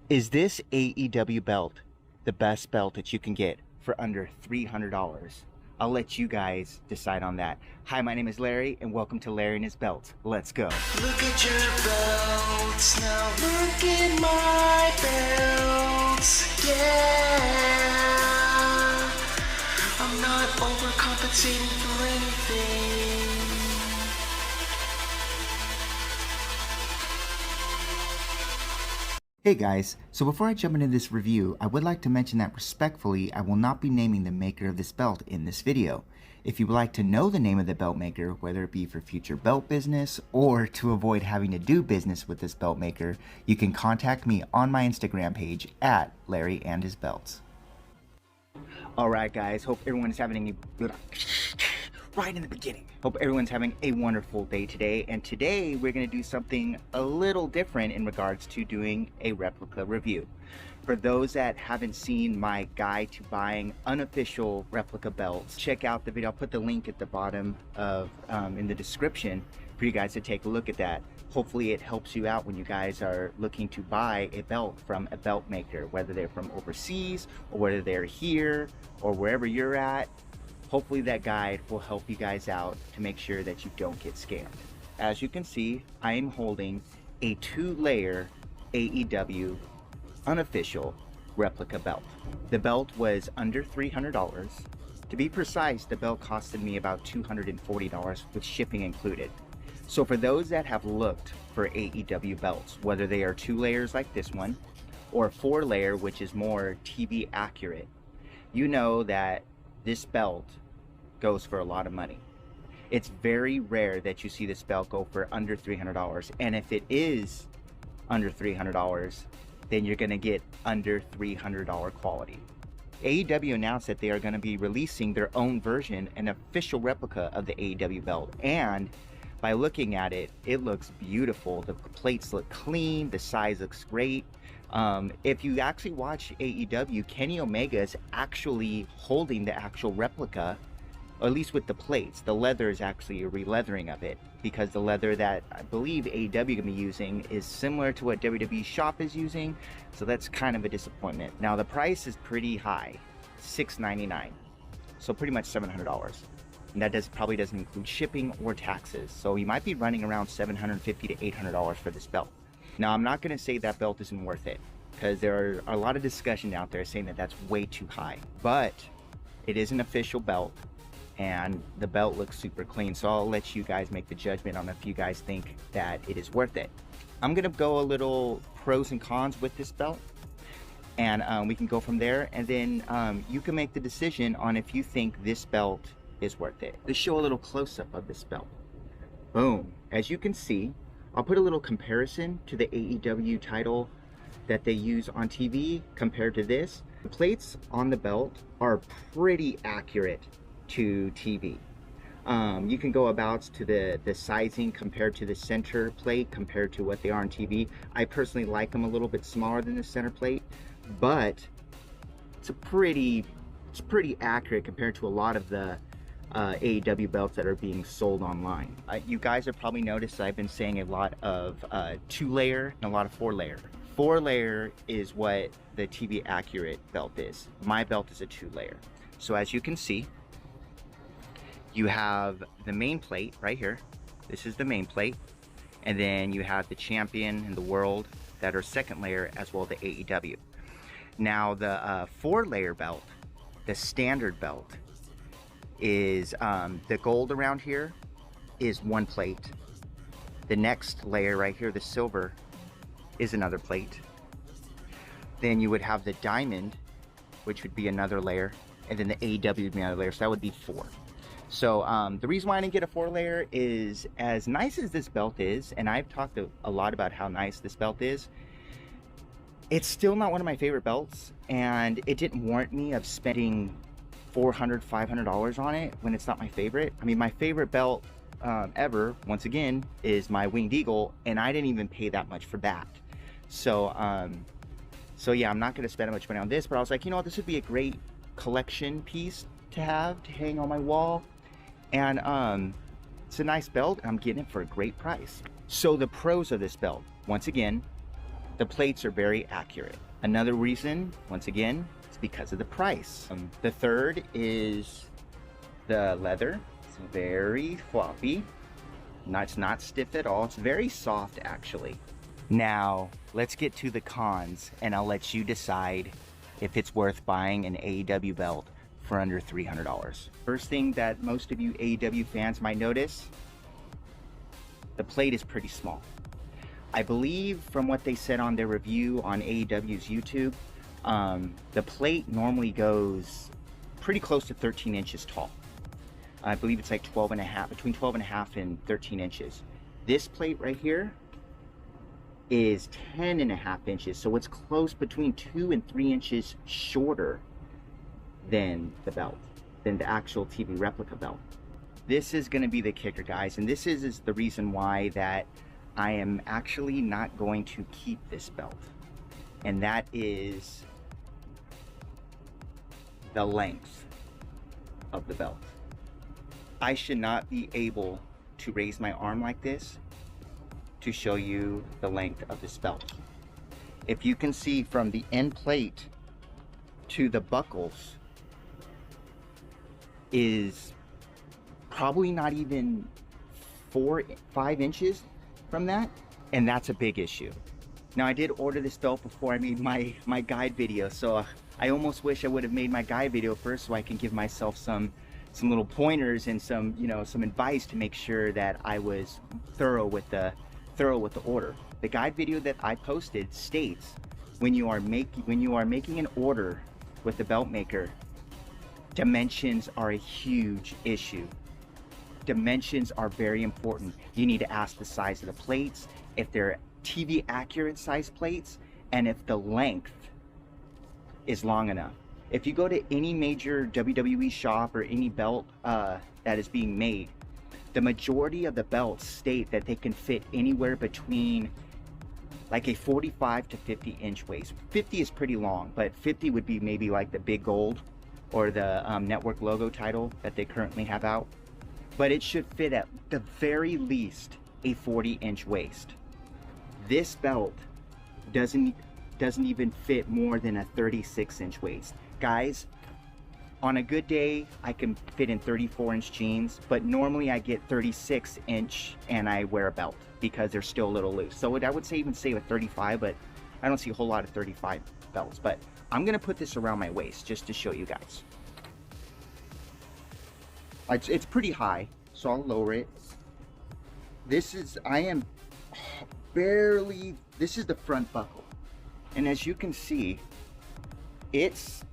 Is this AEW belt the best belt that you can get for under $300? I'll let you guys decide on that. Hi, my name is Larry, and welcome to Larry and His Belts. Let's go. Look at your belts, now look at my belts, yeah. I'm not overcompensating for anything. Hey guys, so before I jump into this review, I would like to mention that respectfully, I will not be naming the maker of this belt in this video. If you would like to know the name of the belt maker, whether it be for future belt business or to avoid having to do business with this belt maker, you can contact me on my Instagram page at Larry and His Belts. Alright guys, hope everyone's having a right in the beginning. Hope everyone's having a wonderful day today, and today we're going to do something a little different in regards to doing a replica review. For those that haven't seen my guide to buying unofficial replica belts, check out the video. I'll put the link at the bottom of in the description for you guys to take a look at that. Hopefully it helps you out when you guys are looking to buy a belt from a belt maker, whether they're from overseas or whether they're here or wherever you're at. Hopefully that guide will help you guys out to make sure that you don't get scammed. As you can see, I am holding a 2-layer AEW unofficial replica belt. The belt was under $300. To be precise, the belt costed me about $240 with shipping included. So for those that have looked for AEW belts, whether they are 2 layers like this one or 4-layer, which is more TV accurate, you know that this belt goes for a lot of money. It's very rare that you see this belt go for under $300, and if it is under $300, then you're going to get under $300 quality. AEW announced that they are going to be releasing their own version, an official replica of the AEW belt, and by looking at it, it looks beautiful. The plates look clean, the size looks great. If you actually watch AEW, Kenny Omega is actually holding the actual replica, or at least with the plates. The leather is actually a re-leathering of it, because the leather that I believe AEW going to be using is similar to what WWE Shop is using, so that's kind of a disappointment. Now the price is pretty high, $699, so pretty much $700. And that probably doesn't include shipping or taxes, so you might be running around $750 to $800 for this belt. Now, I'm not going to say that belt isn't worth it, because there are a lot of discussion out there saying that that's way too high. But it is an official belt, and the belt looks super clean. So I'll let you guys make the judgment on if you guys think that it is worth it. I'm going to go a little pros and cons with this belt, and we can go from there. And then you can make the decision on if you think this belt is worth it. Let's show a little close-up of this belt. Boom. As you can see, I'll put a little comparison to the AEW title that they use on TV compared to this. The plates on the belt are pretty accurate to TV. You can go about to the sizing compared to the center plate compared to what they are on TV. I personally like them a little bit smaller than the center plate, but it's pretty accurate compared to a lot of the AEW belts that are being sold online. You guys have probably noticed I've been saying a lot of 2-layer and a lot of 4-layer. 4-layer is what the TV accurate belt is. My belt is a 2-layer. So as you can see, you have the main plate right here. This is the main plate. And then you have the champion and the world that are 2nd layer, as well as the AEW. Now the 4-layer belt, the standard belt, is the gold around here is 1 plate. The next layer right here, the silver, is another plate. Then you would have the diamond, which would be another layer, and then the AEW would be another layer, so that would be 4. So the reason why I didn't get a 4-layer is, as nice as this belt is, and I've talked a lot about how nice this belt is, it's still not one of my favorite belts, and it didn't warrant me of spending $400, $500 on it when it's not my favorite. I mean, my favorite belt ever, once again, is my Winged Eagle, and I didn't even pay that much for that. So yeah, I'm not going to spend much money on this, but I was like, you know what, this would be a great collection piece to have to hang on my wall, and it's a nice belt. I'm getting it for a great price. So the pros of this belt, once again, The plates are very accurate. Another reason, once again, is because of the price. The third is the leather. It's very floppy. It's not stiff at all. It's very soft, actually. Now, let's get to the cons, and I'll let you decide if it's worth buying an AEW belt for under $300. First thing that most of you AEW fans might notice, the plate is pretty small. I believe from what they said on their review on AEW's YouTube, the plate normally goes pretty close to 13 inches tall. I believe it's like 12 and a half, between 12 and a half and 13 inches. This plate right here is 10 and a half inches, so it's close, between 2 and 3 inches shorter than the belt, than the actual TV replica belt. This is going to be the kicker, guys, and this is the reason why that I am actually not going to keep this belt, and that is the length of the belt. I should not be able to raise my arm like this to show you the length of this belt. If you can see from the end plate to the buckles is probably not even 4-5 inches from that, and that's a big issue. Now, I did order this belt before I made my guide video, so I almost wish I would have made my guide video first so I can give myself some little pointers and some advice to make sure that I was thorough with the order. The guide video that I posted states when you are making an order with the belt maker, dimensions are a huge issue. Dimensions are very important. You need to ask the size of the plates, if they're TV accurate size plates, and if the length is long enough. If you go to any major WWE shop or any belt that is being made, the majority of the belts state that they can fit anywhere between like a 45 to 50 inch waist. 50 is pretty long, but 50 would be maybe like the big gold or the network logo title that they currently have out. But it should fit at the very least a 40 inch waist. This belt doesn't even fit more than a 36 inch waist. Guys, on a good day, I can fit in 34 inch jeans, but normally I get 36 inch and I wear a belt because they're still a little loose. So I would say even say a 35, but I don't see a whole lot of 35 belts. But I'm gonna put this around my waist just to show you guys. It's pretty high, so I'll lower it. This is the front buckle. And as you can see, it's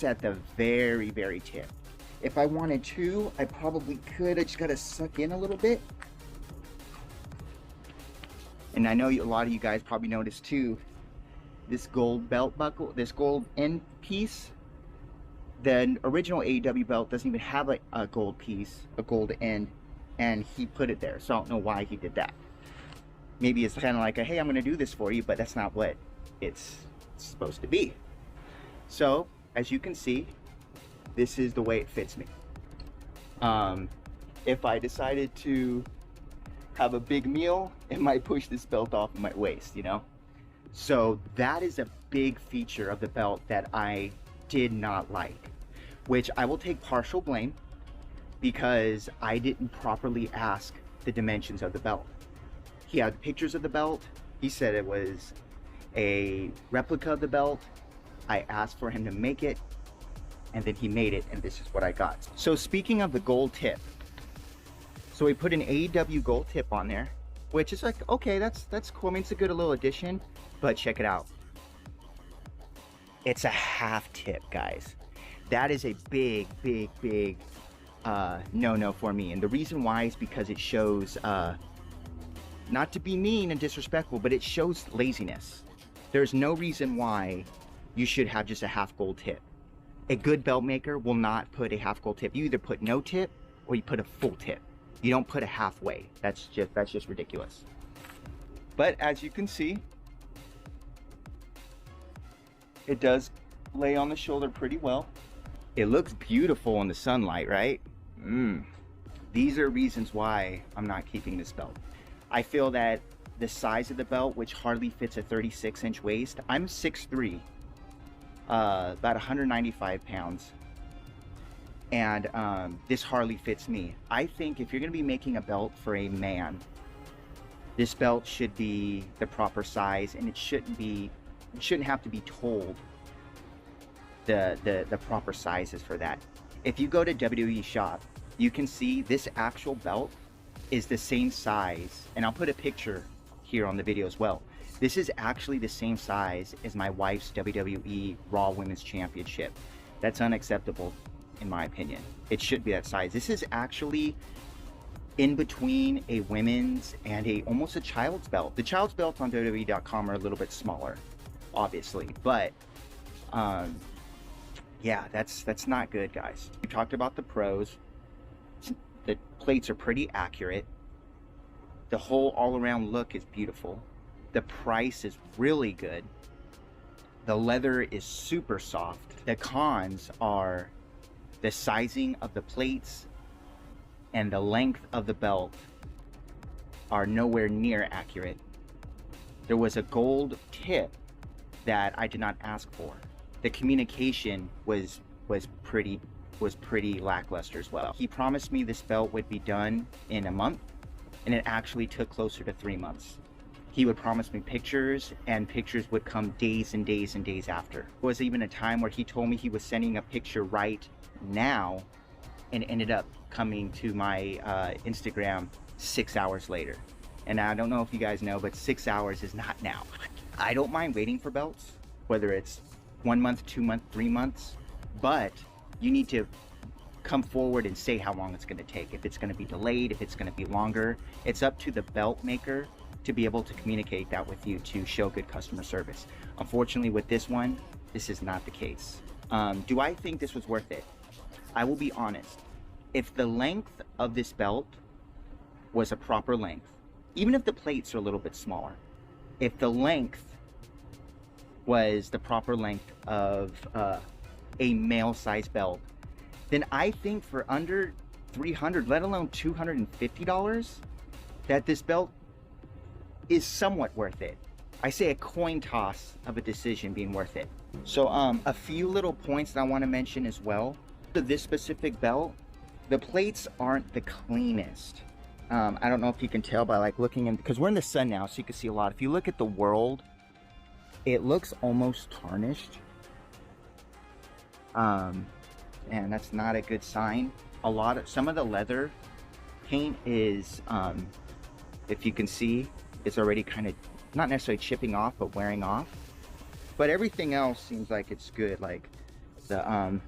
at the very, very tip. If I wanted to, I probably could. I just gotta suck in a little bit. And I know a lot of you guys probably noticed too, this gold belt buckle, this gold end piece, the original AEW belt doesn't even have a gold piece, a gold end, and he put it there. So I don't know why he did that. Maybe it's kind of like hey, I'm gonna do this for you, but that's not what it's supposed to be. So as you can see, this is the way it fits me. If I decided to have a big meal, it might push this belt off of my waist, you know? So that is a big feature of the belt that I did not like, which I will take partial blame because I didn't properly ask the dimensions of the belt. He had pictures of the belt. He said it was a replica of the belt. I asked for him to make it, and then he made it, and this is what I got. So speaking of the gold tip, so we put an AEW gold tip on there, which is like, okay, that's cool. I mean, it's a good little addition, but check it out. It's a half tip, guys. That is a big no-no for me. And the reason why is because it shows, not to be mean and disrespectful, but it shows laziness. There's no reason why you should have just a half gold tip. A good belt maker will not put a half gold tip. You either put no tip or you put a full tip. You don't put a halfway. That's just ridiculous. But as you can see, it does lay on the shoulder pretty well. It looks beautiful in the sunlight, right? These are reasons why I'm not keeping this belt. I feel that the size of the belt, which hardly fits a 36-inch waist. I'm 6'3", about 195 pounds. And this hardly fits me. I think if you're gonna be making a belt for a man, this belt should be the proper size, and it shouldn't have to be told the proper sizes for that. If you go to WWE shop, you can see this actual belt is the same size, and I'll put a picture here on the video as well. This is actually the same size as my wife's WWE Raw Women's Championship. That's unacceptable in my opinion. It should be that size. This is actually in between a women's and almost a child's belt. The child's belts on WWE.com are a little bit smaller, obviously, but yeah, that's not good, guys. We talked about the pros. The plates are pretty accurate. The whole all-around look is beautiful. The price is really good. The leather is super soft. The cons are the sizing of the plates and the length of the belt are nowhere near accurate. There was a gold tip that I did not ask for. The communication was pretty lackluster as well. He promised me this belt would be done in a month, and it actually took closer to 3 months. He would promise me pictures, and pictures would come days and days and days after. There was even a time where he told me he was sending a picture right now, and ended up coming to my Instagram 6 hours later. And I don't know if you guys know, but 6 hours is not now. I don't mind waiting for belts, whether it's 1 month, 2 months, 3 months, but you need to come forward and say how long it's going to take. If it's going to be delayed, if it's going to be longer, it's up to the belt maker to be able to communicate that with you to show good customer service. Unfortunately, with this one, this is not the case. Do I think this was worth it? I will be honest. If the length of this belt was a proper length, even if the plates are a little bit smaller, if the length was the proper length of a male size belt, then I think for under $300, let alone $250, that this belt is somewhat worth it. I say a coin toss of a decision being worth it. So a few little points that I want to mention as well. For this specific belt, the plates aren't the cleanest. I don't know if you can tell by like looking in, because we're in the sun now, so you can see a lot. If you look at the world, it looks almost tarnished. And that's not a good sign. Some of the leather paint is, if you can see, it's already kind of not necessarily chipping off, but wearing off. But everything else seems like it's good. Like the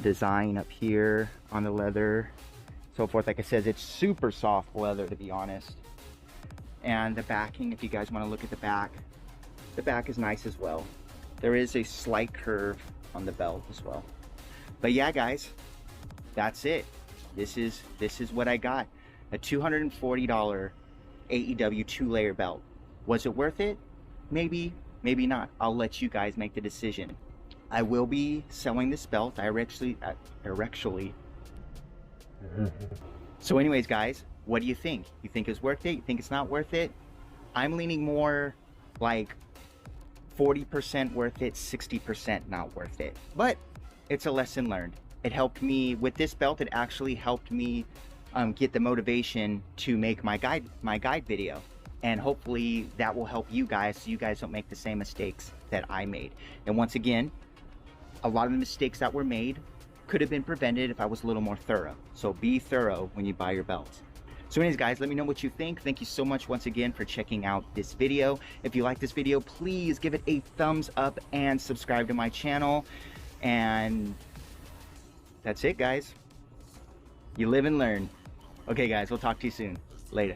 design up here on the leather, so forth. Like I said, it's super soft leather, to be honest. And the backing, if you guys want to look at the back is nice as well. There is a slight curve on the belt as well. But yeah, guys, that's it. This is what I got. A $240 AEW 2-layer belt. Was it worth it? Maybe, maybe not. I'll let you guys make the decision. I will be selling this belt directly. So anyways, guys, what do you think? You think it's worth it? You think it's not worth it? I'm leaning more like 40% worth it, 60% not worth it. But it's a lesson learned. It helped me with this belt. It actually helped me get the motivation to make my guide video, and hopefully that will help you guys so you guys don't make the same mistakes that I made. And once again, a lot of the mistakes that were made could have been prevented if I was a little more thorough. So be thorough when you buy your belts. So anyways, guys, let me know what you think. Thank you so much once again for checking out this video. If you like this video, please give it a thumbs up and subscribe to my channel. And that's it, guys. You live and learn. Okay, guys, we'll talk to you soon. Later.